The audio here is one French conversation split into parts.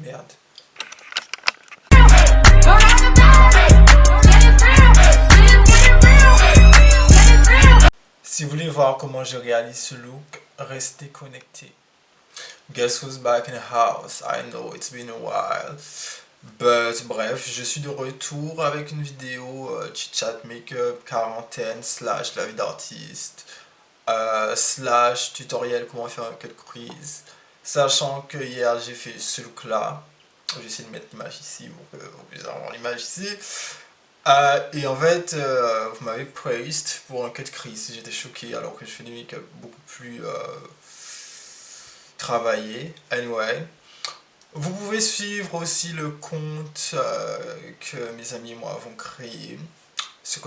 Merde. Si vous voulez voir comment je réalise ce look, restez connectés. Guess who's back in the house? I know it's been a while. But bref, je suis de retour avec une vidéo chit-chat make-up, quarantaine, slash la vie d'artiste, slash tutoriel comment faire un cut crease. Sachant que hier j'ai fait ce look là. J'ai essayé de mettre l'image ici pour que vous puissiez avoir l'image ici. Et en fait, vous m'avez praised pour un cut crease. J'étais choqué alors que je fais des make-up beaucoup plus travaillés. Anyway. Vous pouvez suivre aussi le compte que mes amis et moi avons créé. Ce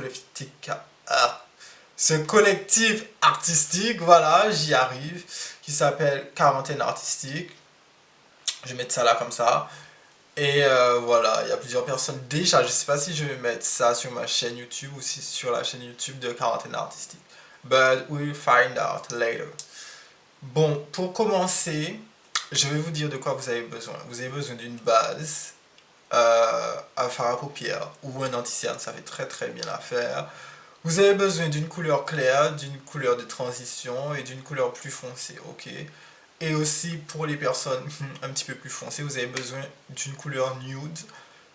collectif artistique, voilà, j'y arrive, qui s'appelle Quarantaine Artistique. Je vais mettre ça là comme ça. Et voilà, il y a plusieurs personnes déjà. Je sais pas si je vais mettre ça sur ma chaîne YouTube ou si sur la chaîne YouTube de Quarantaine Artistique. But we'll find out later. Bon, pour commencer, je vais vous dire de quoi vous avez besoin. Vous avez besoin d'une base à fard à paupières ou un anti-cerne, ça fait très bien l'affaire. Vous avez besoin d'une couleur claire, d'une couleur de transition et d'une couleur plus foncée, ok? Et aussi pour les personnes un petit peu plus foncées, vous avez besoin d'une couleur nude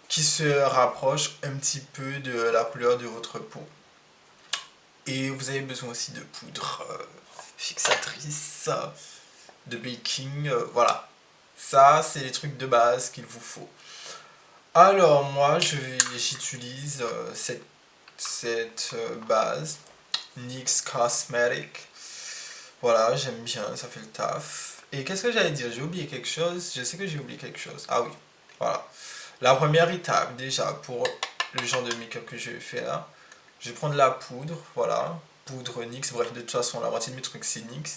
qui se rapproche un petit peu de la couleur de votre peau. Et vous avez besoin aussi de poudre fixatrice, de baking, voilà. Ça, c'est les trucs de base qu'il vous faut. Alors, moi, j'utilise cette base, NYX Cosmetic. Voilà, j'aime bien, ça fait le taf. Et qu'est-ce que j'allais dire? J'ai oublié quelque chose. Je sais que j'ai oublié quelque chose. Ah oui, voilà. La première étape, déjà, pour le genre de make-up que je vais faire, je vais prendre la poudre, voilà. Poudre NYX, bref, de toute façon, la moitié de mes trucs, c'est NYX.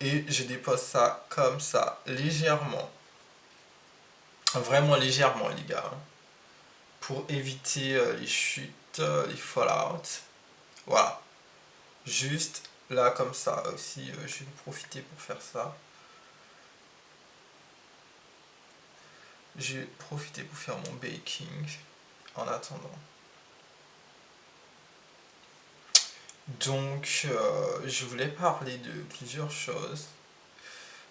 Et je dépose ça comme ça, légèrement. Vraiment légèrement, les gars. Pour éviter les chutes, les fallouts. Voilà. Juste là, comme ça aussi, je vais profiter pour faire ça. Je vais profiter pour faire mon baking en attendant. Donc, je voulais parler de plusieurs choses.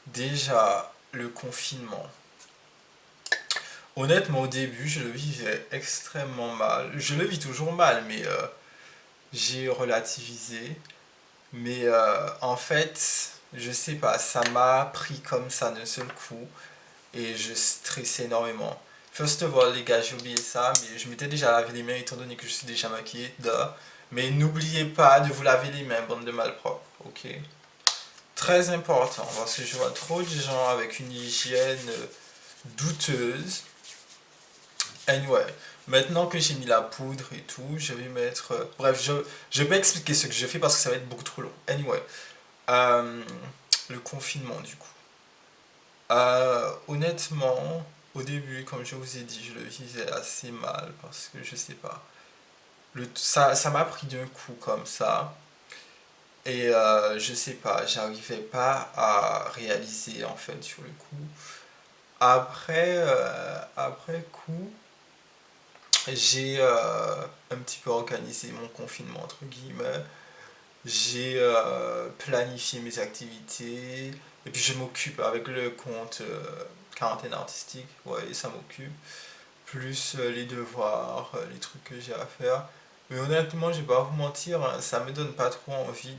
Déjà, le confinement. Honnêtement, au début, je le vivais extrêmement mal. Je le vis toujours mal, mais j'ai relativisé. Mais en fait, je sais pas, ça m'a pris comme ça d'un seul coup. Et je stressais énormément. First of all, les gars, j'ai oublié ça, mais je m'étais déjà lavé les mains étant donné que je suis déjà maquillé. Mais n'oubliez pas de vous laver les mains, bande de malpropres, ok? Très important, parce que je vois trop de gens avec une hygiène douteuse. Anyway, maintenant que j'ai mis la poudre et tout, je vais mettre... bref, je vais expliquer ce que je fais parce que ça va être beaucoup trop long. Anyway, le confinement du coup. Honnêtement, au début, comme je vous ai dit, je le vivais assez mal parce que je sais pas. Ça m'a pris d'un coup comme ça. Et je sais pas, j'arrivais pas à réaliser en fait sur le coup. Après coup, j'ai un petit peu organisé mon confinement entre guillemets. J'ai planifié mes activités et puis je m'occupe avec le compte quarantaine artistique, ouais, ça m'occupe. Plus les devoirs, les trucs que j'ai à faire. Mais honnêtement, je vais pas vous mentir, hein, ça me donne pas trop envie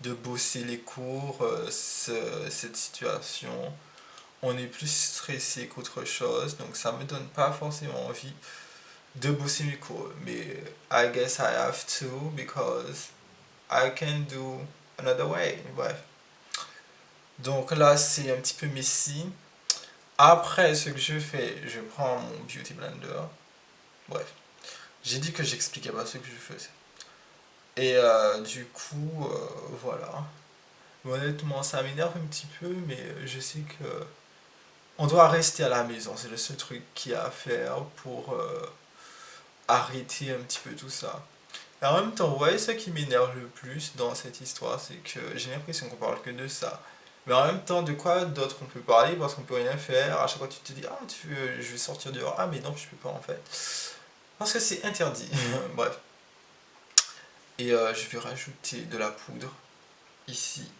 de bosser les cours, cette situation. On est plus stressé qu'autre chose, donc ça me donne pas forcément envie de bosser mes cours. Mais I guess I have to because I can do another way. Bref. Donc là, c'est un petit peu messy. Après, ce que je fais, je prends mon Beauty Blender. Bref. J'ai dit que j'expliquais pas ce que je faisais. Et du coup, voilà. Honnêtement, ça m'énerve un petit peu, mais je sais que on doit rester à la maison. C'est le seul truc qu'il y a à faire pour arrêter un petit peu tout ça. Et en même temps, vous voyez, ce qui m'énerve le plus dans cette histoire, c'est que j'ai l'impression qu'on parle que de ça. Mais en même temps, de quoi d'autre on peut parler parce qu'on peut rien faire. À chaque fois, tu te dis, ah, je vais sortir dehors. Ah, mais non, je peux pas en fait. Parce que c'est interdit. Bref. Et je vais rajouter de la poudre ici.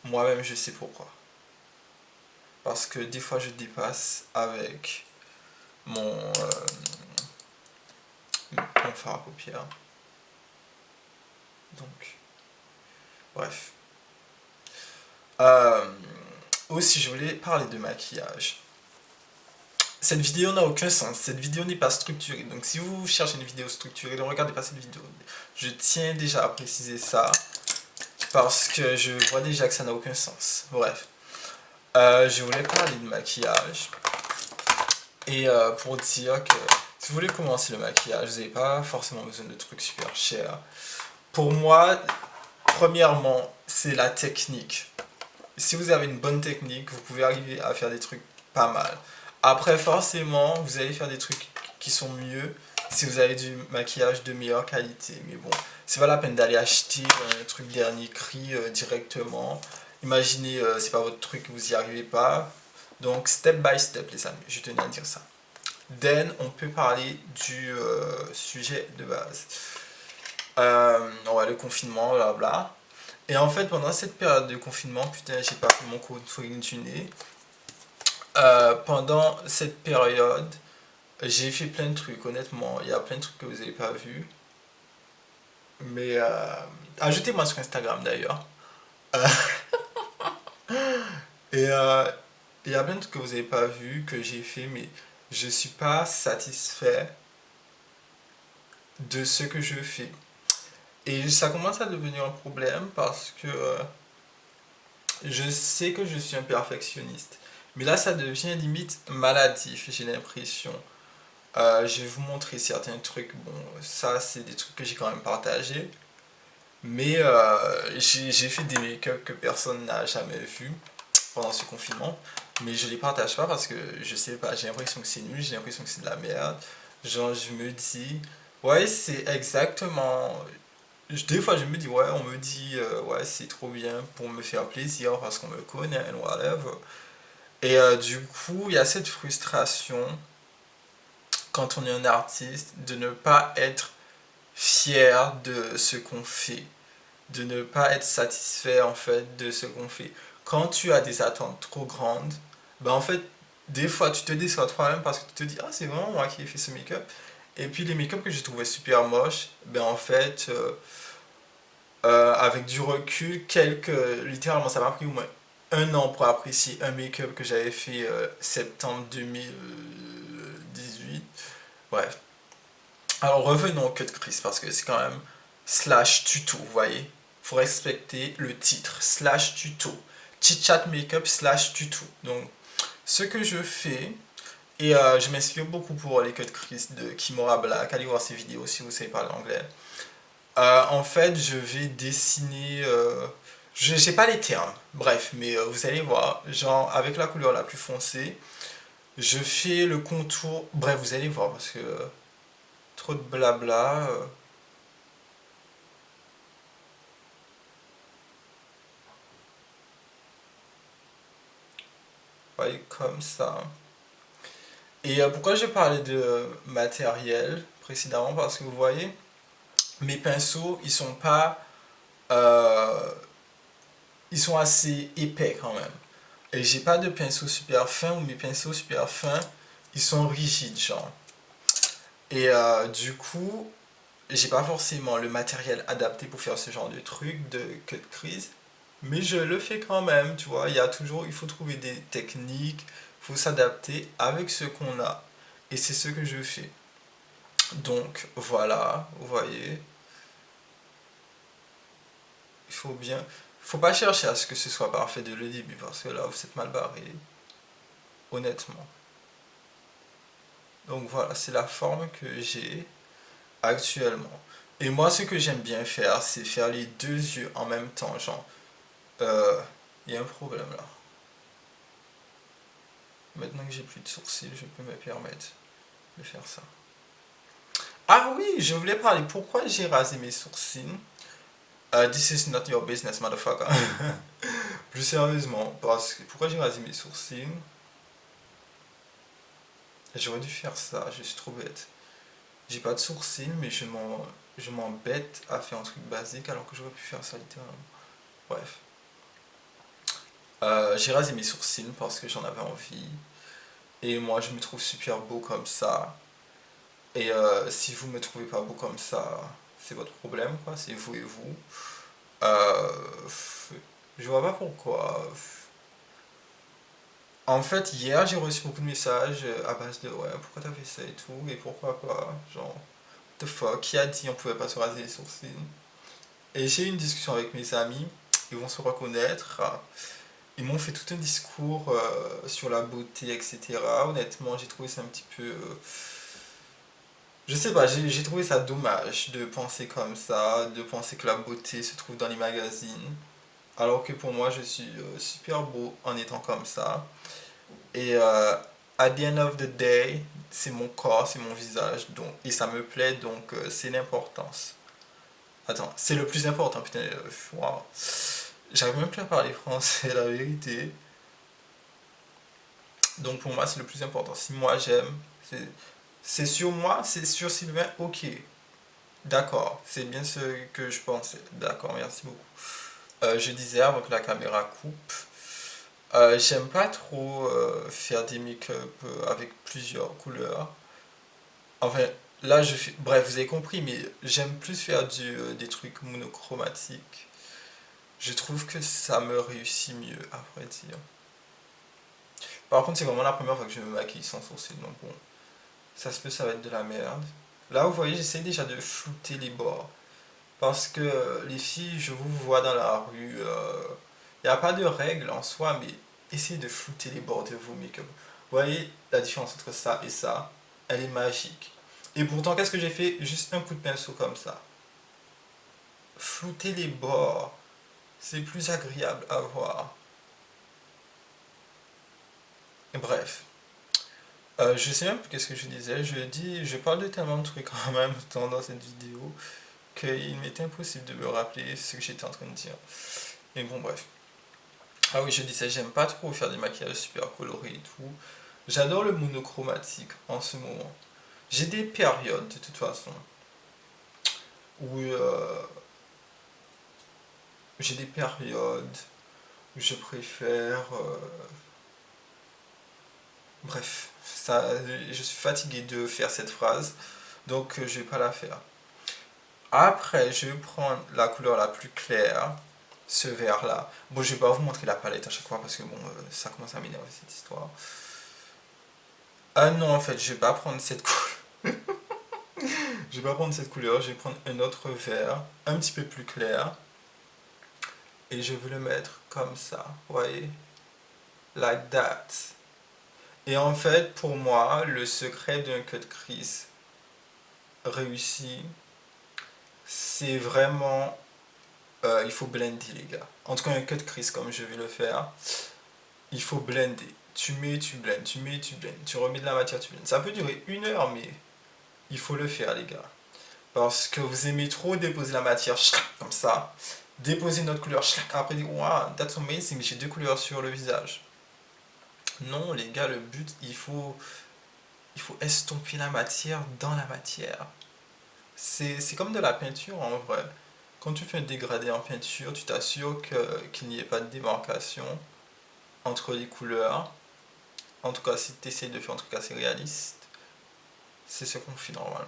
Moi-même, je sais pourquoi. Parce que des fois, je dépasse avec mon fard à paupières. Donc, bref. Euh, Aussi, je voulais parler de maquillage. Cette vidéo n'a aucun sens, cette vidéo n'est pas structurée. Donc si vous cherchez une vidéo structurée, ne regardez pas cette vidéo. Je tiens déjà à préciser ça, parce que je vois déjà que ça n'a aucun sens. Bref. Je voulais parler de maquillage. Et pour dire que si vous voulez commencer le maquillage, vous n'avez pas forcément besoin de trucs super chers. Pour moi, premièrement, c'est la technique. Si vous avez une bonne technique, vous pouvez arriver à faire des trucs pas mal. Après, forcément, vous allez faire des trucs qui sont mieux si vous avez du maquillage de meilleure qualité. Mais bon, c'est pas la peine d'aller acheter un truc dernier cri directement. Imaginez, c'est pas votre truc, vous y arrivez pas. Donc, step by step, les amis, je tenais à dire ça. Then, on peut parler du sujet de base. Ouais, le confinement, blabla. Et en fait, pendant cette période de confinement, putain, j'ai pas fait mon contouring du nez. Pendant cette période, j'ai fait plein de trucs, honnêtement. Il y a plein de trucs que vous n'avez pas vus. Mais ajoutez-moi sur Instagram d'ailleurs. Euh, et il y a plein de trucs que vous n'avez pas vus, que j'ai fait, mais je suis pas satisfait de ce que je fais. Et ça commence à devenir un problème parce que je sais que je suis un perfectionniste. Mais là, ça devient limite maladif, j'ai l'impression. Je vais vous montrer certains trucs. Bon, ça, c'est des trucs que j'ai quand même partagés. Mais j'ai fait des make-up que personne n'a jamais vu pendant ce confinement. Mais je les partage pas parce que je sais pas, j'ai l'impression que c'est nul, j'ai l'impression que c'est de la merde. Genre, je me dis, ouais, c'est exactement. Des fois, je me dis, ouais, on me dit, ouais, c'est trop bien pour me faire plaisir parce qu'on me connaît, whatever. Et du coup, il y a cette frustration quand on est un artiste de ne pas être fier de ce qu'on fait, de ne pas être satisfait en fait de ce qu'on fait. Quand tu as des attentes trop grandes, ben en fait, des fois tu te déçois toi-même parce que tu te dis, ah, c'est vraiment moi qui ai fait ce make-up. Et puis les make-up que j'ai trouvé super moches, ben en fait, avec du recul, littéralement, ça m'a pris au moins un an pour apprécier un make-up que j'avais fait septembre 2018. Bref. Alors revenons au cut Chris parce que c'est quand même slash tuto, vous voyez. Faut respecter le titre, slash tuto. Chit chat makeup slash tuto. Donc, ce que je fais, et je m'inspire beaucoup pour les cut Chris de Kimora Black, allez voir ses vidéos si vous savez parler anglais. En fait, je vais dessiner. Je sais pas les termes, bref, mais vous allez voir, genre avec la couleur la plus foncée, je fais le contour. Bref, vous allez voir parce que trop de blabla. Voyez, comme ça. Et pourquoi je parlais de matériel précédemment? Parce que vous voyez, mes pinceaux, euh, ils sont assez épais quand même. Et j'ai pas de pinceau super fin ou mes pinceaux super fins, ils sont rigides, genre. Et du coup, j'ai pas forcément le matériel adapté pour faire ce genre de truc, de cut crease. Mais je le fais quand même, tu vois. Il faut trouver des techniques, il faut s'adapter avec ce qu'on a. Et c'est ce que je fais. Donc voilà, vous voyez, faut pas chercher à ce que ce soit parfait dès le début parce que là vous êtes mal barré, honnêtement. Donc voilà, c'est la forme que j'ai actuellement. Et moi, ce que j'aime bien faire, c'est faire les deux yeux en même temps, genre, il y a un problème là. Maintenant que j'ai plus de sourcils, je peux me permettre de faire ça. Ah oui, je voulais parler pourquoi j'ai rasé mes sourcils. This is not your business, motherfucker. Plus sérieusement, parce que pourquoi j'ai rasé mes sourcils? J'aurais dû faire ça, je suis trop bête. J'ai pas de sourcils, mais je m'embête à faire un truc basique alors que j'aurais pu faire ça littéralement. Bref. J'ai rasé mes sourcils parce que j'en avais envie. Et moi, je me trouve super beau comme ça. Et si vous me trouvez pas beau comme ça, c'est votre problème, quoi. C'est vous et vous. Euh, je vois pas pourquoi. En fait, hier, j'ai reçu beaucoup de messages à base de ouais, pourquoi t'as fait ça et tout, et pourquoi pas. Genre, what the fuck, qui a dit on pouvait pas se raser les sourcils? Et j'ai eu une discussion avec mes amis, ils vont se reconnaître. Ils m'ont fait tout un discours sur la beauté, etc. Honnêtement, j'ai trouvé ça un petit peu. Je sais pas, j'ai trouvé ça dommage de penser comme ça, de penser que la beauté se trouve dans les magazines. Alors que pour moi, je suis super beau en étant comme ça. Et at the end of the day, c'est mon corps, c'est mon visage, donc, et ça me plaît, donc c'est l'importance. Attends, c'est le plus important, putain, wow. J'arrive même plus à parler français, la vérité. Donc pour moi, c'est le plus important. Si moi j'aime, c'est sur moi, c'est sur Sylvain, ok. D'accord, c'est bien ce que je pensais. D'accord, merci beaucoup. Je disais avant que la caméra coupe, j'aime pas trop faire des make-up avec plusieurs couleurs. Enfin, là je fais. Bref, vous avez compris, mais j'aime plus faire des trucs monochromatiques. Je trouve que ça me réussit mieux, à vrai dire. Par contre, c'est vraiment la première fois que je me maquille sans sourcils, donc bon, ça se peut, ça va être de la merde. Là, vous voyez, j'essaie déjà de flouter les bords. Parce que les filles, je vous vois dans la rue, il n'y a pas de règle en soi, mais essayez de flouter les bords de vos make-up. Vous voyez la différence entre ça et ça, elle est magique. Et pourtant, qu'est-ce que j'ai fait? Juste un coup de pinceau comme ça. Flouter les bords, c'est plus agréable à voir. Bref, je sais même plus qu'est-ce que je disais. Je parle de tellement de trucs en même temps dans cette vidéo qu'il m'est impossible de me rappeler ce que j'étais en train de dire. Mais bon, bref. Ah oui, je disais, j'aime pas trop faire des maquillages super colorés et tout. J'adore le monochromatique en ce moment. J'ai des périodes de toute façon où j'ai des périodes où je préfère. Bref, ça, je suis fatigué de faire cette phrase, donc je vais pas la faire. Après, je vais prendre la couleur la plus claire, ce vert là. Bon, je vais pas vous montrer la palette à chaque fois parce que bon, ça commence à m'énerver cette histoire. Ah non, en fait, je vais pas prendre cette couleur. Je vais pas prendre cette couleur, je vais prendre un autre vert, un petit peu plus clair. Et je vais le mettre comme ça, vous voyez? Like that. Et en fait, pour moi, le secret d'un cut crease réussi, c'est vraiment... il faut blender, les gars. En tout cas, un cut crease comme je vais le faire, il faut blender. Tu mets, tu blendes, tu mets, tu blendes. Tu remets de la matière, tu blendes. Ça peut durer 1 heure, mais il faut le faire, les gars. Parce que vous aimez trop déposer la matière comme ça. Déposer notre couleur, après dire, wow, that's amazing, j'ai 2 couleurs sur le visage. Non, les gars, le but, il faut estomper la matière dans la matière. C'est comme de la peinture en vrai. Quand tu fais un dégradé en peinture, tu t'assures qu'il n'y ait pas de démarcation entre les couleurs. En tout cas, si tu essaies de faire un truc assez réaliste, c'est ce qu'on fait normalement.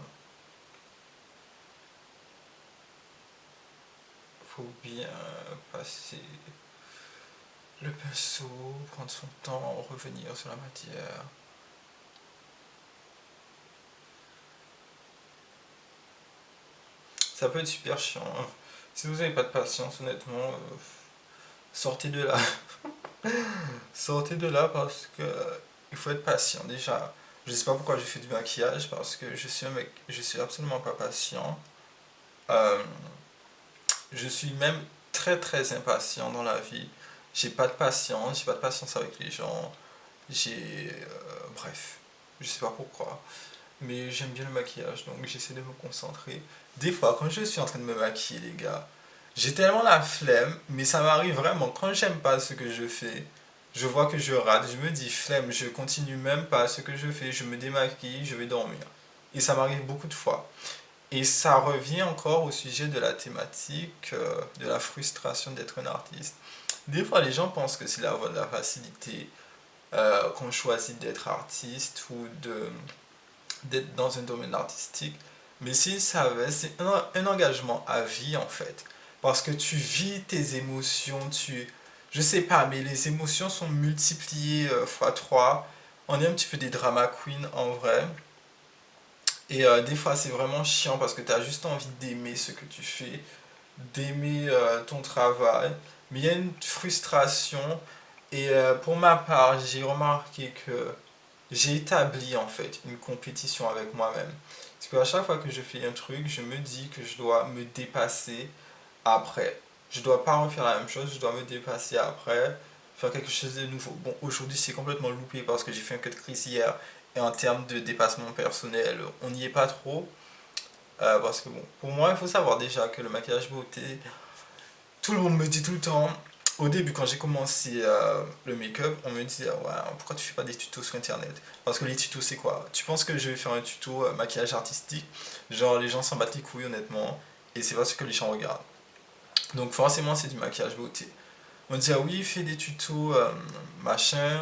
Faut bien passer le pinceau, prendre son temps, revenir sur la matière. Ça peut être super chiant, hein. Si vous n'avez pas de patience, honnêtement, sortez de là. Sortez de là parce que il faut être patient. Déjà, je sais pas pourquoi j'ai fait du maquillage parce que je suis un mec, je suis absolument pas patient. Euh, je suis même très très impatient dans la vie. J'ai pas de patience avec les gens. Bref, je sais pas pourquoi. Mais j'aime bien le maquillage, donc j'essaie de me concentrer. Des fois, quand je suis en train de me maquiller, les gars, J'ai tellement la flemme, mais ça m'arrive vraiment, quand j'aime pas ce que je fais, je vois que je rate, je me dis flemme, je continue même pas ce que je fais, je me démaquille, je vais dormir. Et ça m'arrive beaucoup de fois. Et ça revient encore au sujet de la thématique de la frustration d'être un artiste. Des fois, les gens pensent que c'est la voie de la facilité qu'on choisit d'être artiste ou d'être dans un domaine artistique. Mais s'ils savaient, c'est un engagement à vie en fait. Parce que tu vis tes émotions, je sais pas, mais les émotions sont multipliées fois 3. On est un petit peu des drama queens en vrai. Et des fois, c'est vraiment chiant parce que tu as juste envie d'aimer ce que tu fais, d'aimer ton travail. Mais il y a une frustration. Et pour ma part, j'ai remarqué que j'ai établi en fait une compétition avec moi-même. Parce qu'à chaque fois que je fais un truc, je me dis que je dois me dépasser après. Je dois pas refaire la même chose, je dois me dépasser après, faire quelque chose de nouveau. Bon, aujourd'hui c'est complètement loupé parce que j'ai fait un cut de crise hier et en termes de dépassement personnel, on n'y est pas trop. Parce que bon, pour moi, il faut savoir déjà que le maquillage beauté, tout le monde me dit tout le temps. Au début, quand j'ai commencé le make-up, on me disait ouais, pourquoi tu fais pas des tutos sur internet? Parce que les tutos, c'est quoi? Tu penses que je vais faire un tuto maquillage artistique? Genre, les gens s'en battent les couilles, honnêtement, et c'est pas ce que les gens regardent. Donc, forcément, c'est du maquillage beauté. On me dit ah oui, fais des tutos, machin,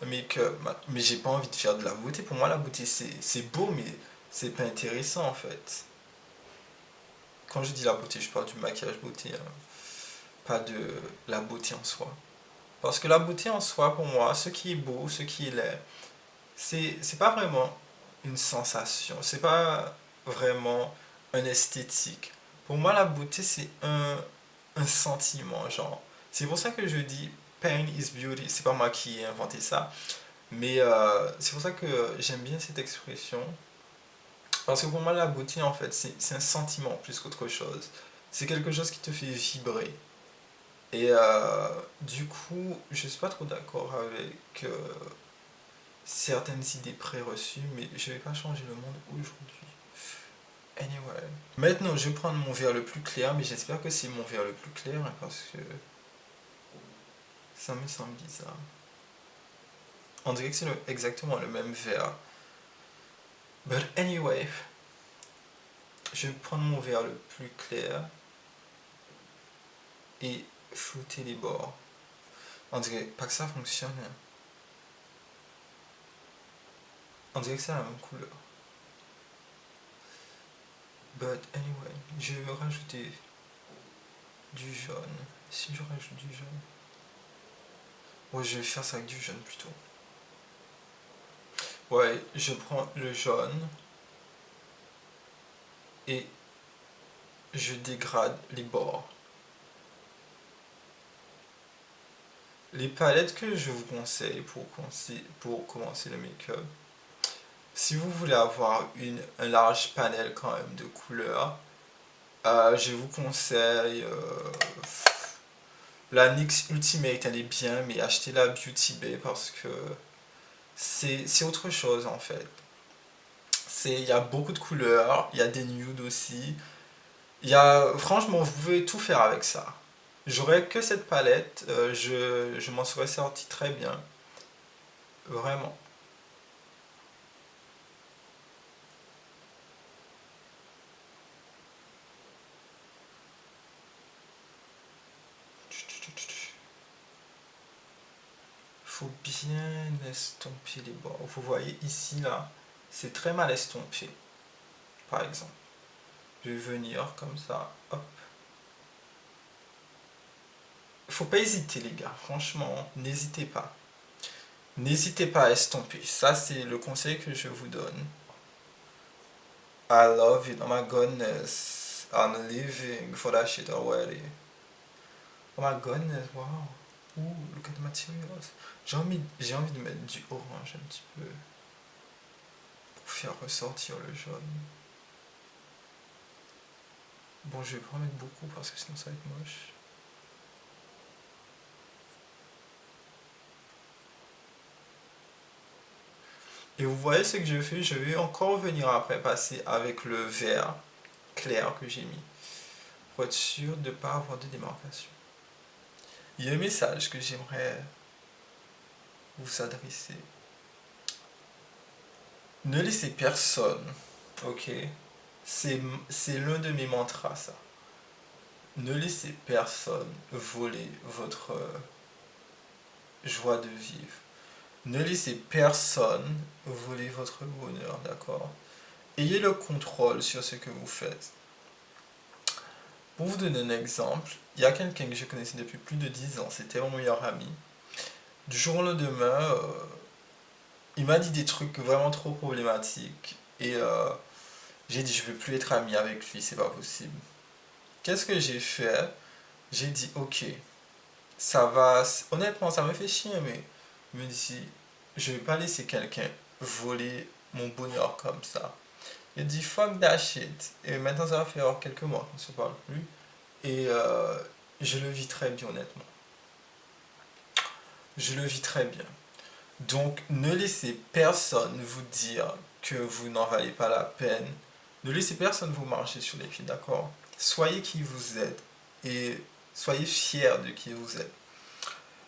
make-up, mais j'ai pas envie de faire de la beauté. Pour moi, la beauté, c'est beau, mais c'est pas intéressant en fait. Quand je dis la beauté, je parle du maquillage beauté, hein, pas de la beauté en soi. Parce que la beauté en soi, pour moi, ce qui est beau, ce qui est laid, c'est pas vraiment une sensation, c'est pas vraiment un esthétique. Pour moi, la beauté, c'est un sentiment, genre. C'est pour ça que je dis pain is beauty. C'est pas moi qui ai inventé ça, mais c'est pour ça que j'aime bien cette expression. Parce que pour moi, la beauté, en fait, c'est un sentiment plus qu'autre chose. C'est quelque chose qui te fait vibrer. Et du coup, je suis pas trop d'accord avec certaines idées préreçues, mais je vais pas changer le monde aujourd'hui. Anyway. Maintenant, je vais prendre mon verre le plus clair, mais j'espère que c'est mon verre le plus clair, hein, parce que ça me semble bizarre. On dirait que c'est exactement le même verre. But anyway, je vais prendre mon verre le plus clair et flouter les bords. On dirait pas que ça fonctionne, hein. On dirait que c'est la même couleur. But anyway, je vais rajouter du jaune. Si je rajoute du jaune. Ouais, je vais faire ça avec du jaune plutôt. Ouais, je prends le jaune et je dégrade les bords. Les palettes que je vous conseille pour commencer le make-up, si vous voulez avoir un large panel quand même de couleurs, je vous conseille la NYX Ultimate, elle est bien, mais achetez la Beauty Bay parce que c'est autre chose en fait. Il y a beaucoup de couleurs, il y a des nudes aussi. Franchement, vous pouvez tout faire avec ça. J'aurais que cette palette, je m'en serais sorti très bien. Vraiment. Faut bien estomper les bords. Vous voyez ici, là, c'est très mal estompé, par exemple. Je vais venir comme ça, hop. Faut pas hésiter, les gars. Franchement, n'hésitez pas. N'hésitez pas à estomper. Ça, c'est le conseil que je vous donne. I love it. Oh my goodness. I'm living for that shit already. Oh my goodness, wow. Ooh, look at the materials. J'ai envie de mettre du orange un petit peu pour faire ressortir le jaune. Bon, je vais pas en mettre beaucoup parce que sinon ça va être moche. Et vous voyez ce que je fais, je vais encore venir après passer avec le vert clair que j'ai mis. pour être sûr de ne pas avoir de démarcation. Il y a un message que j'aimerais vous adresser. Ne laissez personne, ok? C'est l'un de mes mantras, ça. Ne laissez personne voler votre joie de vivre. Ne laissez personne voler votre bonheur, d'accord? Ayez le contrôle sur ce que vous faites. Pour vous donner un exemple, il y a quelqu'un que je connaissais depuis plus de 10 ans, c'était mon meilleur ami. Du jour au lendemain, il m'a dit des trucs vraiment trop problématiques et j'ai dit je veux plus être ami avec lui, c'est pas possible. Qu'est-ce que j'ai fait? J'ai dit ok, ça va, honnêtement ça me fait chier mais je me dis je vais pas laisser quelqu'un voler mon bonheur comme ça. Il dit fuck that shit et maintenant ça va faire quelques mois qu'on se parle plus et je le vis très bien honnêtement. Je le vis très bien. Donc, ne laissez personne vous dire que vous n'en valez pas la peine. Ne laissez personne vous marcher sur les pieds, d'accord? Soyez qui vous êtes et soyez fiers de qui vous êtes.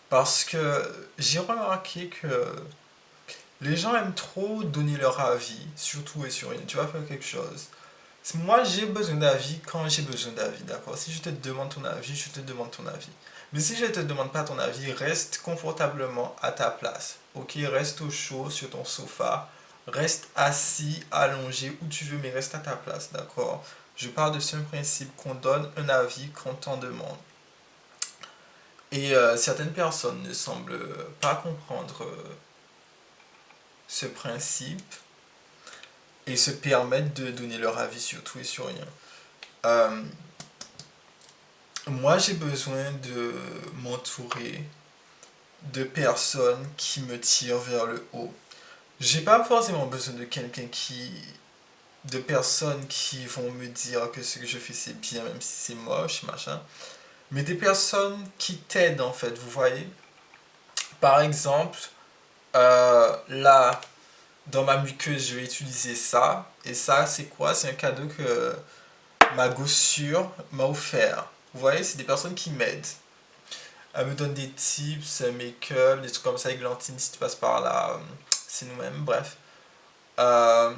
Parce que j'ai remarqué que les gens aiment trop donner leur avis sur tout et sur rien. Tu vas faire quelque chose. Moi, j'ai besoin d'avis quand j'ai besoin d'avis, d'accord? Si je te demande ton avis, je te demande ton avis. Mais si je ne te demande pas ton avis, reste confortablement à ta place, ok? Reste au chaud sur ton sofa, reste assis, allongé, où tu veux, mais reste à ta place, d'accord? Je parle de ce principe qu'on donne un avis quand on demande. Et certaines personnes ne semblent pas comprendre ce principe et se permettent de donner leur avis sur tout et sur rien. Euh, Moi, j'ai besoin de m'entourer de personnes qui me tirent vers le haut. J'ai pas forcément besoin de quelqu'un de personnes qui vont me dire que ce que je fais c'est bien, même si c'est moche, machin. Mais des personnes qui t'aident en fait, vous voyez. Par exemple, là, dans ma muqueuse, je vais utiliser ça. Et ça, c'est quoi? C'est un cadeau que ma gossure m'a offert. Vous voyez, c'est des personnes qui m'aident. Elle me donne des tips, make-up, des trucs comme ça, Églantine, si tu passes par là, c'est nous-mêmes, bref. Euh,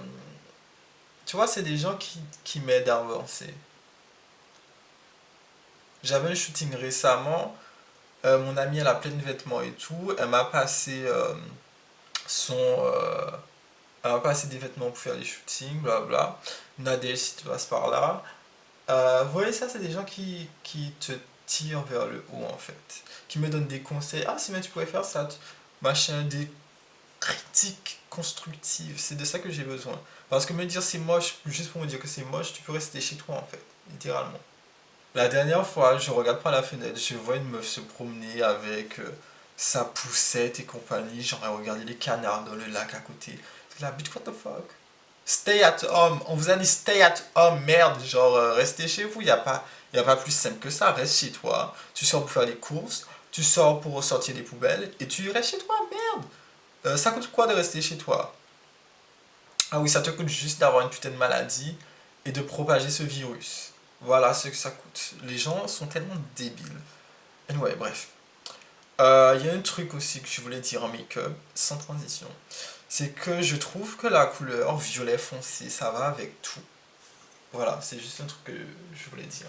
Tu vois, c'est des gens qui m'aident à avancer. J'avais un shooting récemment, mon amie elle a plein de vêtements et tout, elle m'a passé son... elle m'a passé des vêtements pour faire les shootings, blabla. Nadège, si tu passes par là. Vous voyez, ça, c'est des gens qui te tirent vers le haut, en fait. Qui me donnent des conseils. Ah, si, mais tu pourrais faire ça. Machin, des critiques constructives. C'est de ça que j'ai besoin. Parce que me dire c'est moche, juste pour me dire que c'est moche, tu peux rester chez toi, en fait. Littéralement. La dernière fois, je regarde par la fenêtre, je vois une meuf se promener avec sa poussette et compagnie. J'aurais regardé les canards dans le lac à côté. C'est la bitch, what the fuck? Stay at home. On vous a dit stay at home, merde. Genre, restez chez vous. Y a pas plus simple que ça. Reste chez toi. Tu sors pour faire les courses. Tu sors pour sortir les poubelles. Et tu restes chez toi, merde. Ça coûte quoi de rester chez toi? Ah oui, ça te coûte juste d'avoir une putain de maladie et de propager ce virus. Voilà ce que ça coûte. Les gens sont tellement débiles. Anyway, bref. Il y a un truc aussi que je voulais dire en make-up, sans transition. C'est que je trouve que la couleur violet foncé, ça va avec tout. Voilà, c'est juste un truc que je voulais dire.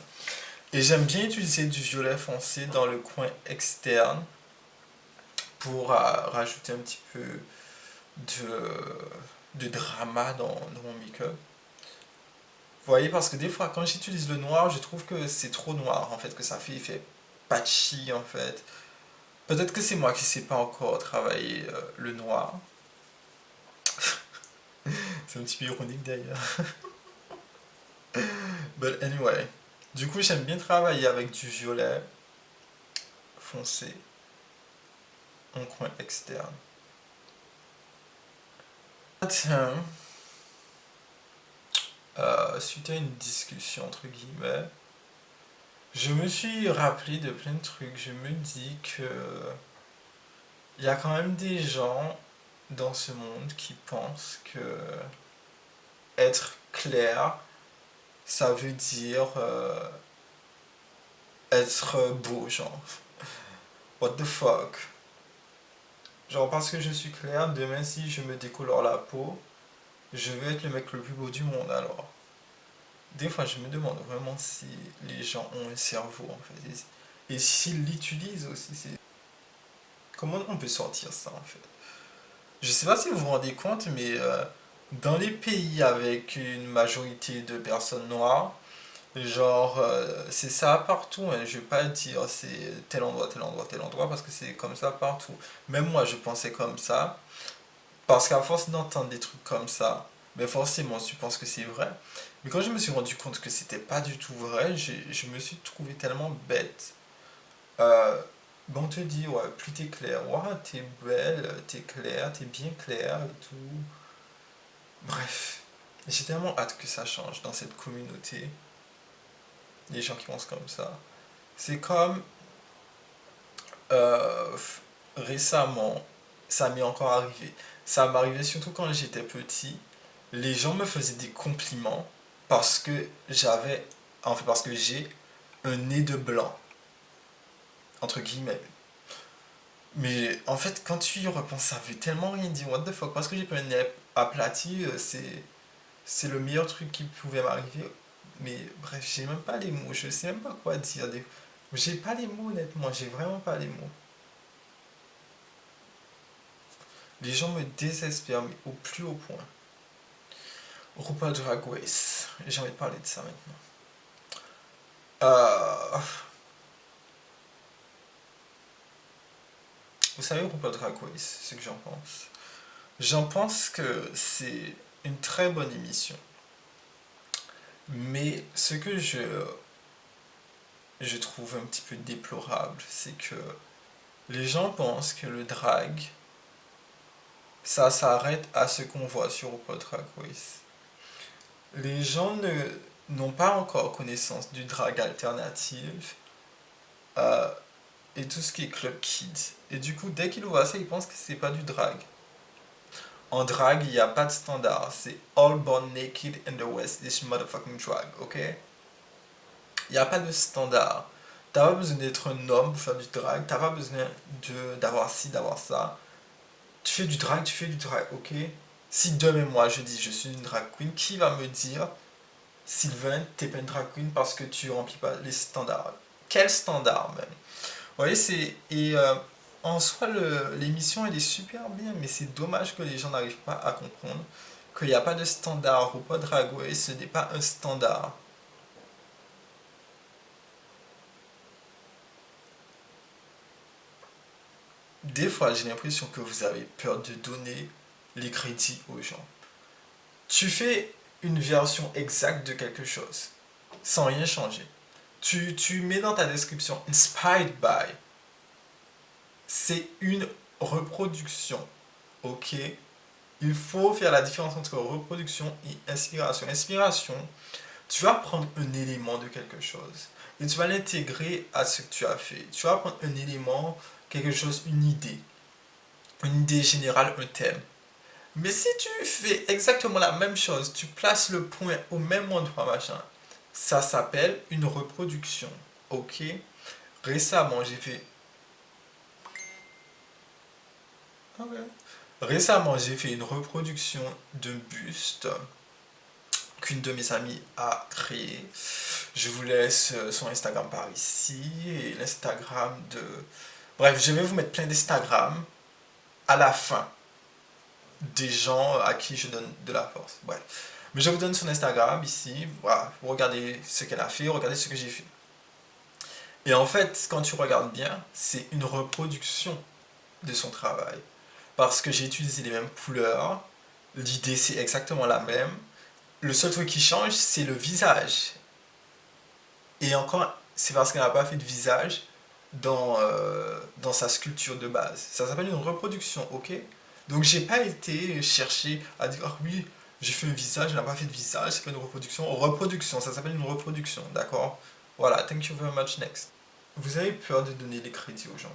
Et j'aime bien utiliser du violet foncé dans le coin externe pour rajouter un petit peu de drama dans mon make-up. Vous voyez, parce que des fois, quand j'utilise le noir, je trouve que c'est trop noir, en fait, que ça fait effet patchy, en fait. Peut-être que c'est moi qui ne sais pas encore travailler le noir. C'est un petit peu ironique d'ailleurs. But anyway. Du coup, j'aime bien travailler avec du violet foncé en coin externe. Tiens, suite à une discussion entre guillemets, je me suis rappelé de plein de trucs. Je me dis que il y a quand même des gens dans ce monde qui pensent que être clair, ça veut dire être beau, genre. What the fuck? Genre, parce que je suis clair, demain, si je me décolore la peau, je vais être le mec le plus beau du monde, alors. Des fois, je me demande vraiment si les gens ont un cerveau, en fait. Et s'ils l'utilisent aussi. Comment on peut sortir ça, en fait? Je sais pas si vous vous rendez compte, mais dans les pays avec une majorité de personnes noires, genre, c'est ça partout, hein. Je vais pas dire c'est tel endroit, tel endroit, tel endroit, parce que c'est comme ça partout. Même moi, je pensais comme ça, parce qu'à force d'entendre des trucs comme ça, ben forcément, tu penses que c'est vrai. Mais quand je me suis rendu compte que c'était pas du tout vrai, je me suis trouvé tellement bête. Euh, bon, on te dit, ouais, plus t'es clair, ouais, t'es belle, t'es claire, t'es bien claire et tout. Bref, j'ai tellement hâte que ça change dans cette communauté, les gens qui pensent comme ça. C'est comme euh, récemment, ça m'est encore arrivé. Ça m'arrivait surtout quand j'étais petit. Les gens me faisaient des compliments parce que parce que j'ai un nez de blanc, entre guillemets. Mais en fait, quand tu y repenses, ça veut tellement rien dire. What the fuck? Parce que j'ai pas un nez aplati, c'est le meilleur truc qui pouvait m'arriver. Mais bref, j'ai même pas les mots. Je sais même pas quoi dire. J'ai pas les mots, honnêtement. J'ai vraiment pas les mots. Les gens me désespèrent, mais au plus haut point. RuPaul Drag Race. J'ai envie de parler de ça maintenant. Euh, Vous savez, RuPaul Drag Race, ce que j'en pense. J'en pense que c'est une très bonne émission. Mais ce que je trouve un petit peu déplorable, c'est que les gens pensent que le drag, ça s'arrête à ce qu'on voit sur RuPaul Drag Race. Les gens n'ont pas encore connaissance du drag alternatif euh, et tout ce qui est Club Kids. Et du coup, dès qu'ils voient ça, ils pensent que c'est pas du drag. En drag, il n'y a pas de standard. C'est all born naked in the West is motherfucking drag, ok? Il n'y a pas de standard. T'as pas besoin d'être un homme pour faire du drag. T'as pas besoin d'avoir ci, d'avoir ça. Tu fais du drag, ok? Si demain moi je dis je suis une drag queen, qui va me dire Sylvain, t'es pas une drag queen parce que tu remplis pas les standards? Quel standard même? Vous voyez, en soi, l'émission elle est super bien, mais c'est dommage que les gens n'arrivent pas à comprendre qu'il n'y a pas de standard ou pas Drag Race, ce n'est pas un standard. Des fois, j'ai l'impression que vous avez peur de donner les crédits aux gens. Tu fais une version exacte de quelque chose, sans rien changer. Tu mets dans ta description Inspired by. C'est une reproduction, ok? Il faut faire la différence entre reproduction et inspiration. Inspiration, tu vas prendre un élément de quelque chose et tu vas l'intégrer à ce que tu as fait. Tu vas prendre un élément, quelque chose, une idée générale, un thème. Mais si tu fais exactement la même chose, tu places le point au même endroit, machin, ça s'appelle une reproduction. Ok? Récemment, j'ai fait. Ok. Récemment, j'ai fait une reproduction d'un buste qu'une de mes amies a créé. Je vous laisse son Instagram par ici et l'Instagram de. Bref, je vais vous mettre plein d'Instagram à la fin des gens à qui je donne de la force. Bref. Mais je vous donne son Instagram ici. Voilà, vous regardez ce qu'elle a fait, regardez ce que j'ai fait. Et en fait, quand tu regardes bien, c'est une reproduction de son travail. Parce que j'ai utilisé les mêmes couleurs, l'idée c'est exactement la même. Le seul truc qui change, c'est le visage. Et encore, c'est parce qu'elle n'a pas fait de visage dans sa sculpture de base. Ça s'appelle une reproduction, ok? Donc j'ai pas été chercher à dire, ah oui, j'ai fait un visage, elle n'a pas fait de visage, c'est pas une reproduction. Reproduction, ça s'appelle une reproduction, d'accord? Voilà, thank you very much, next. Vous avez peur de donner les crédits aux gens.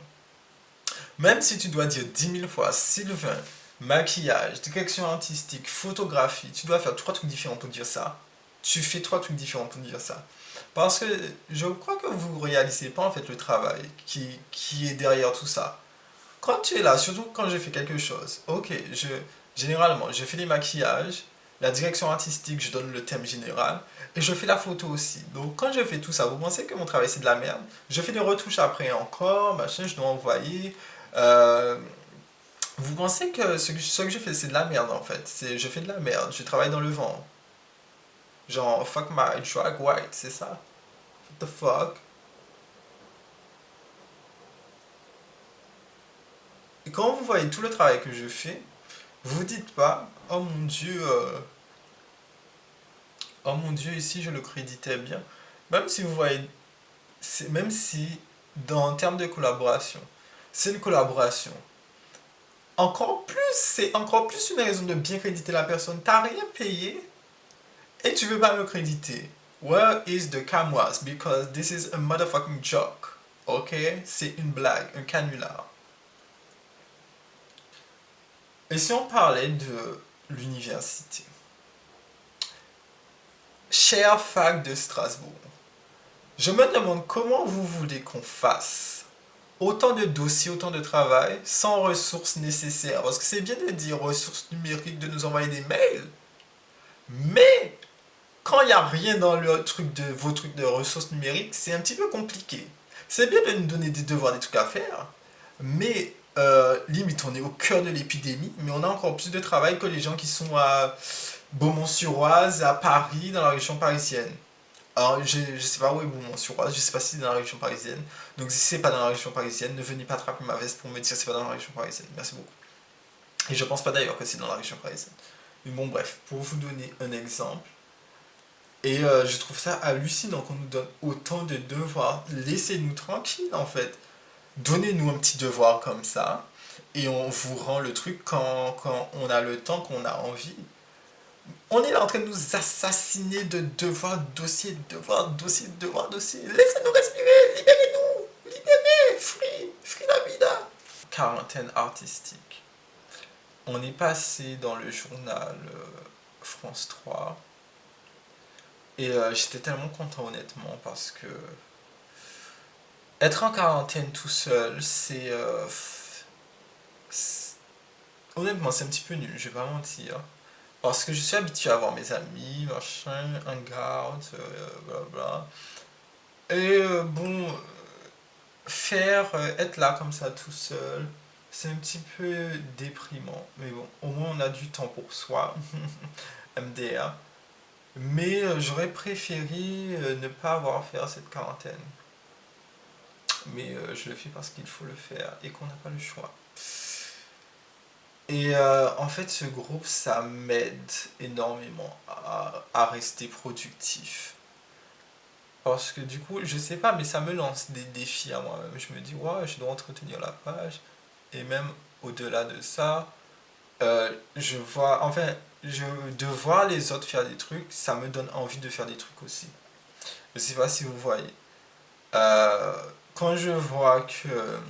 Même si tu dois dire 10 000 fois Sylvain, maquillage, direction artistique, photographie, tu dois faire trois trucs différents pour dire ça. Tu fais trois trucs différents pour dire ça. Parce que je crois que vous ne réalisez pas en fait le travail qui est derrière tout ça. Quand tu es là, surtout quand je fais quelque chose, ok, généralement, je fais les maquillages, la direction artistique, je donne le thème général, et je fais la photo aussi. Donc quand je fais tout ça, vous pensez que mon travail c'est de la merde? Je fais des retouches après encore, machin, je dois envoyer. Euh, vous pensez que ce que je fais c'est de la merde en fait? Je fais de la merde, je travaille dans le vent. Genre, fuck my drag white, c'est ça? What the fuck? Et quand vous voyez tout le travail que je fais, vous dites pas, oh mon Dieu, ici je le créditais bien. Même si vous voyez, même si en termes de collaboration, c'est une collaboration. C'est encore plus une raison de bien créditer la personne. T'as rien payé et tu veux pas me créditer. Where is the cameras? Because this is a motherfucking joke. Ok? C'est une blague, un canular. Et si on parlait de l'université? Chère fac de Strasbourg, je me demande comment vous voulez qu'on fasse autant de dossiers, autant de travail, sans ressources nécessaires. Parce que c'est bien de dire ressources numériques, de nous envoyer des mails, mais quand il n'y a rien dans vos trucs de ressources numériques, c'est un petit peu compliqué. C'est bien de nous donner des devoirs, des trucs à faire, mais limite, on est au cœur de l'épidémie, mais on a encore plus de travail que les gens qui sont à Beaumont-sur-Oise, à Paris, dans la région parisienne. Alors, je sais pas où est Beaumont-sur-Oise, je sais pas si c'est dans la région parisienne. Donc, si c'est pas dans la région parisienne, ne venez pas attraper ma veste pour me dire que c'est pas dans la région parisienne. Merci beaucoup. Et je pense pas d'ailleurs que c'est dans la région parisienne. Mais bon, bref, pour vous donner un exemple, et je trouve ça hallucinant qu'on nous donne autant de devoirs. Laissez-nous tranquilles en fait. Donnez-nous un petit devoir comme ça, et on vous rend le truc quand on a le temps, qu'on a envie. On est là en train de nous assassiner de devoirs, dossiers, devoirs, dossiers, devoirs, dossiers. Laissez-nous respirer, libérez-nous, libérez, free la vida. Quarantaine artistique. On est passé dans le journal France 3 et j'étais tellement content honnêtement parce que être en quarantaine tout seul, honnêtement c'est un petit peu nul, je vais pas mentir. Parce que je suis habitué à voir mes amis, machin, un garde, blablabla. Et bon, être là comme ça tout seul, c'est un petit peu déprimant. Mais bon, au moins on a du temps pour soi, MDR. Mais j'aurais préféré ne pas avoir à faire cette quarantaine. Mais je le fais parce qu'il faut le faire et qu'on n'a pas le choix. Et en fait, ce groupe, ça m'aide énormément à rester productif. Parce que du coup, je sais pas, mais ça me lance des défis à moi-même. Je me dis, ouais, je dois entretenir la page. Et même au-delà de ça, de voir les autres faire des trucs, ça me donne envie de faire des trucs aussi. Je sais pas si vous voyez. Euh, quand je vois que,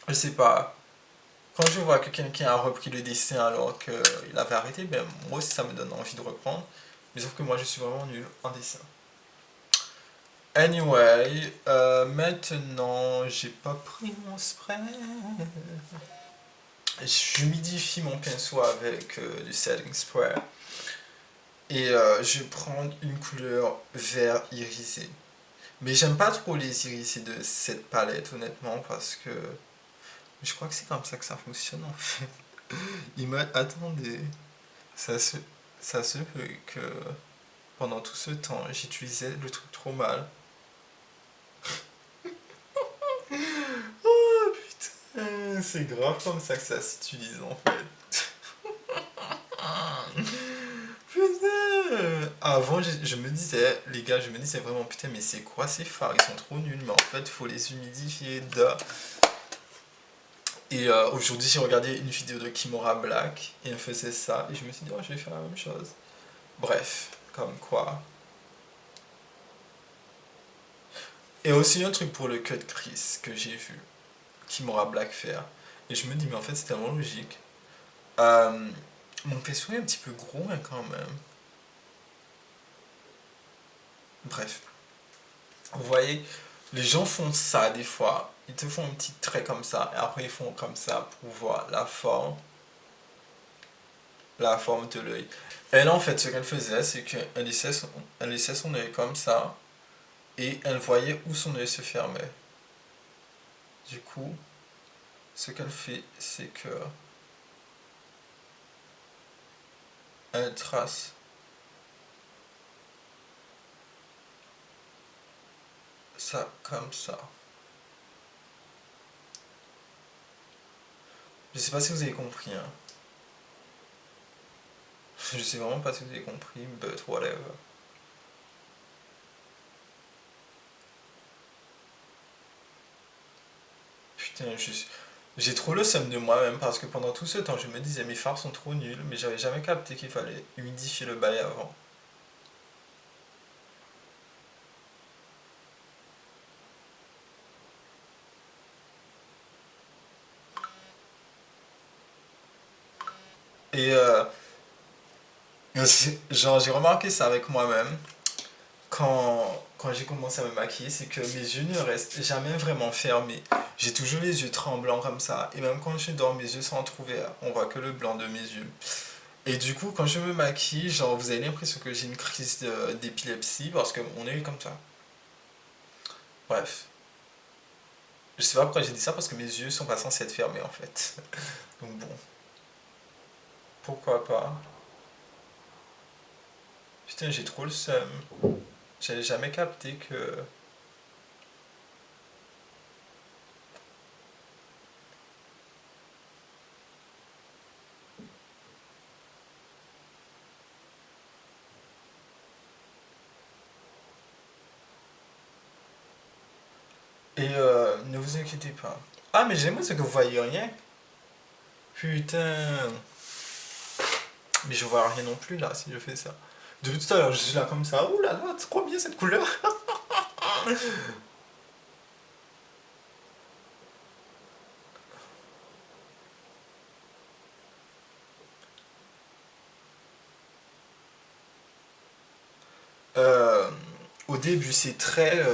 je sais pas, quand je vois que quelqu'un a repris le dessin alors qu'il avait arrêté, ben moi aussi ça me donne envie de reprendre. Mais sauf que moi je suis vraiment nul en dessin. Anyway, maintenant j'ai pas pris mon spray. J'humidifie mon pinceau avec du setting spray. Et je prends une couleur vert irisé. Mais j'aime pas trop les irisés de cette palette honnêtement parce que je crois que c'est comme ça que ça fonctionne en fait. Attendez, ça se, ça se peut que pendant tout ce temps j'utilisais le truc trop mal. Oh putain, c'est grave comme ça que ça s'utilise en fait. Putain. Avant je me disais, les gars, je me disais vraiment putain mais c'est quoi ces fards, ils sont trop nuls, mais en fait il faut les humidifier. Et aujourd'hui j'ai regardé une vidéo de Kimora Black et elle faisait ça et je me suis dit oh je vais faire la même chose. Bref, comme quoi. Et aussi un truc pour le cut Chris que j'ai vu Kimora Black faire. Et je me dis mais en fait c'est tellement logique. Euh, Mon pinceau est un petit peu gros hein, quand même. Bref. Vous voyez, les gens font ça des fois. Ils te font un petit trait comme ça, et après ils font comme ça pour voir la forme de l'œil. Elle, en fait, ce qu'elle faisait, c'est elle laissait son œil comme ça, et elle voyait où son œil se fermait. Du coup, ce qu'elle fait, c'est que elle trace ça comme ça. Je sais pas si vous avez compris, hein. Je sais vraiment pas si vous avez compris, but whatever. Putain, j'ai trop le seum de moi-même parce que pendant tout ce temps, je me disais mes fards sont trop nuls, mais j'avais jamais capté qu'il fallait humidifier le bail avant. Et genre, j'ai remarqué ça avec moi-même quand j'ai commencé à me maquiller, c'est que mes yeux ne restent jamais vraiment fermés. J'ai toujours les yeux tremblants comme ça. Et même quand je dors, mes yeux sont entrouverts. On voit que le blanc de mes yeux. Et du coup, quand je me maquille, genre, vous avez l'impression que j'ai une crise d'épilepsie parce que mon œil est comme ça. Bref. Je sais pas pourquoi j'ai dit ça parce que mes yeux sont pas censés être fermés en fait. Donc bon, pourquoi pas. Putain, j'ai trop le seum. J'avais jamais capté que. Et ne vous inquiétez pas. Ah, mais j'aime ce que vous voyez rien. Putain. Mais je vois rien non plus là si je fais ça. Depuis tout à l'heure, je suis là comme ça. Ouh là là, c'est trop bien cette couleur. Euh, Au début, c'est très.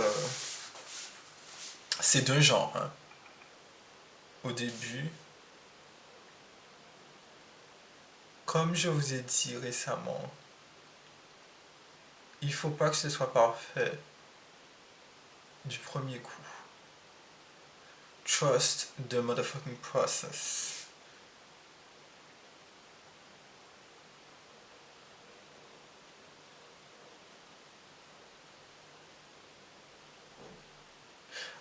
C'est deux genres, hein. Au début, comme je vous ai dit récemment, il faut pas que ce soit parfait du premier coup. Trust the motherfucking process.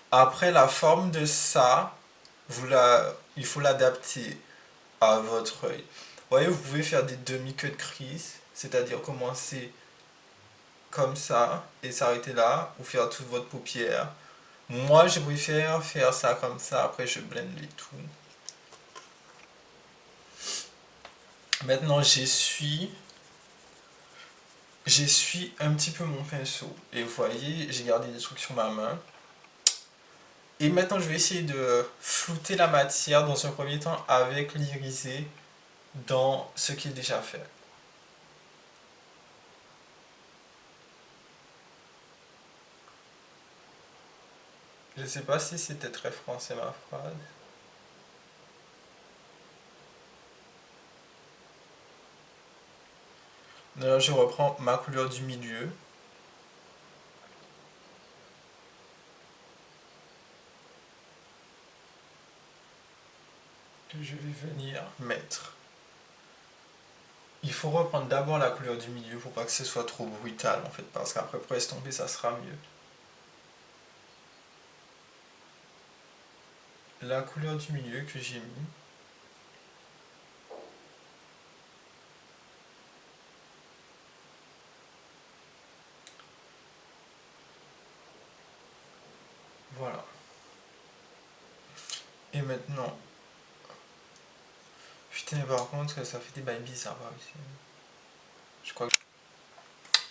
Après, la forme de ça, il faut l'adapter à votre œil. Vous voyez, vous pouvez faire des demi-queues de crise, c'est-à-dire commencer comme ça et s'arrêter là, ou faire toute votre paupière. Moi, je préfère faire ça comme ça, après je blende les tout. Maintenant, j'essuie un petit peu mon pinceau. Et vous voyez, j'ai gardé des trucs sur ma main. Et maintenant, je vais essayer de flouter la matière dans un premier temps avec l'irisé dans ce qui est déjà fait. Je ne sais pas si c'était très français ma phrase. Là, je reprends ma couleur du milieu. Que je vais venir mettre. Il faut reprendre d'abord la couleur du milieu pour pas que ce soit trop brutal en fait, parce qu'après pour estomper ça sera mieux. La couleur du milieu que j'ai mis. Voilà. Et maintenant. Putain, par contre, ça fait des bails bizarres par ici. Je crois que.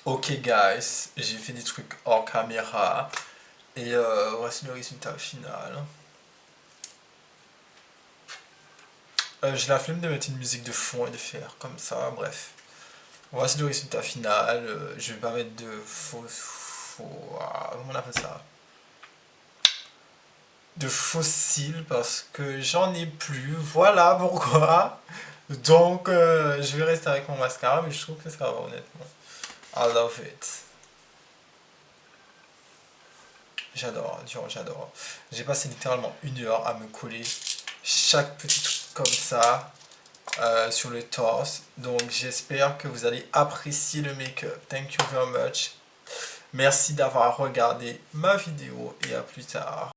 Ok, guys, j'ai fait des trucs hors caméra. Et voici le résultat final. J'ai la flemme de mettre une musique de fond et de faire comme ça, bref. Voici le résultat final. Je vais pas mettre de faux comment on appelle ça? De fossiles parce que j'en ai plus. Voilà pourquoi. Donc, je vais rester avec mon mascara, mais je trouve que ça va honnêtement. I love it. J'adore, j'adore. J'ai passé littéralement 1 heure à me coller chaque petit truc comme ça sur le torse. Donc j'espère que vous allez apprécier le make-up. Thank you very much. Merci d'avoir regardé ma vidéo et à plus tard.